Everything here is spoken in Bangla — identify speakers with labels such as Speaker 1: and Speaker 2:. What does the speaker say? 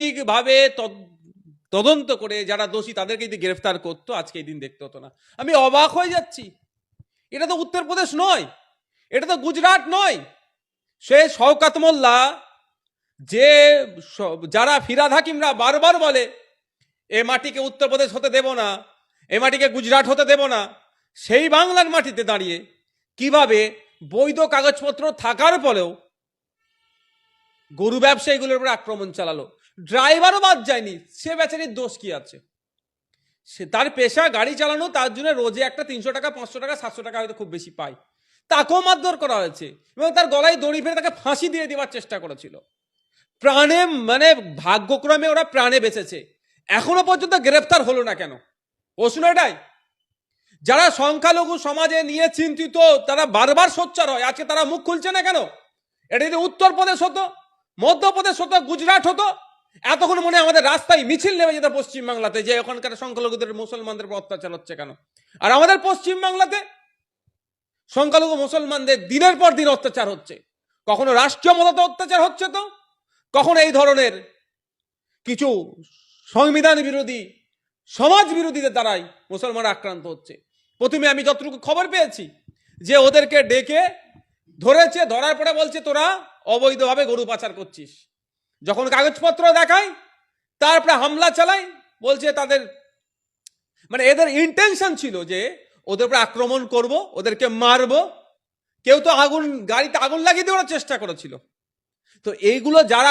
Speaker 1: ঠিকভাবে তদন্ত করে যারা দোষী তাদেরকে যদি গ্রেফতার করতো আজকে এই দিন দেখতে হতো না। আমি অবাক হয়ে যাচ্ছি, এটা তো উত্তরপ্রদেশ নয়, এটা তো গুজরাট নয়। সে শওকাত মোল্লা, যে যারা ফিরাদ হাকিমরা বারবার বলে এ মাটিকে উত্তরপ্রদেশ হতে দেব না, এ মাটিকে গুজরাট হতে দেব না, সেই বাংলার মাটিতে দাঁড়িয়ে কিভাবে বৈধ কাগজপত্র থাকার পরেও গরু ব্যবসায়ীগুলোর উপর আক্রমণ চালালো। ড্রাইভারও বাদ যায়নি, সে বেচারির দোষ কি আছে? সে তার পেশা গাড়ি চালানো, তার জন্য রোজে একটা 300 টাকা 500 টাকা 700 টাকা হয়তো খুব বেশি পায়, তাকেও মারধর করা হয়েছে এবং তার গলায় দড়ি ফেলে তাকে ফাঁসি দিয়ে দেওয়ার চেষ্টা করেছিল। প্রাণে মানে ভাগ্যক্রমে ওরা প্রাণে বেঁচেছে, এখনো পর্যন্ত গ্রেফতার হলো না কেন? প্রশ্ন এটাই। যারা সংখ্যালঘু সমাজে নিয়ে চিন্তিত তারা বারবার সোচ্চার হয়, আজকে তারা মুখ খুলছে না কেন? এটা যদি উত্তরপ্রদেশ হতো, মধ্যপ্রদেশ হতো, গুজরাট হতো, এতক্ষণ মনে আমাদের রাস্তায় মিছিল নেমে যেত পশ্চিমবাংলাতে যে ওখানকার সংখ্যালঘুদের মুসলমানদের উপর অত্যাচার হচ্ছে কেন। আর আমাদের পশ্চিমবাংলাতে সংখ্যালঘু মুসলমানদের দিনের পর দিন অত্যাচার হচ্ছে, কখনো রাষ্ট্রীয় মদতে অত্যাচার হচ্ছে, তো কখনো এই ধরনের কিছু সংবিধান বিরোধী সমাজ বিরোধীদের দ্বারাই মুসলমানরা আক্রান্ত হচ্ছে। প্রথমে আমি যতটুকু খবর পেয়েছি যে ওদেরকে ডেকে ধরেছে, ধরার পরে বলছে তোরা অবৈধভাবে গরু পাচার করছিস। যখন কাগজপত্র দেখায় তারপরে হামলা চালায়, বলছে তাদের মানে এদের ইন্টেনশন ছিল যে ওদের উপরে আক্রমণ করব, ওদেরকে মারবো। কেউ তো আগুন, গাড়িতে আগুন লাগিয়ে দেওয়ার চেষ্টা করেছিল। তো এইগুলো যারা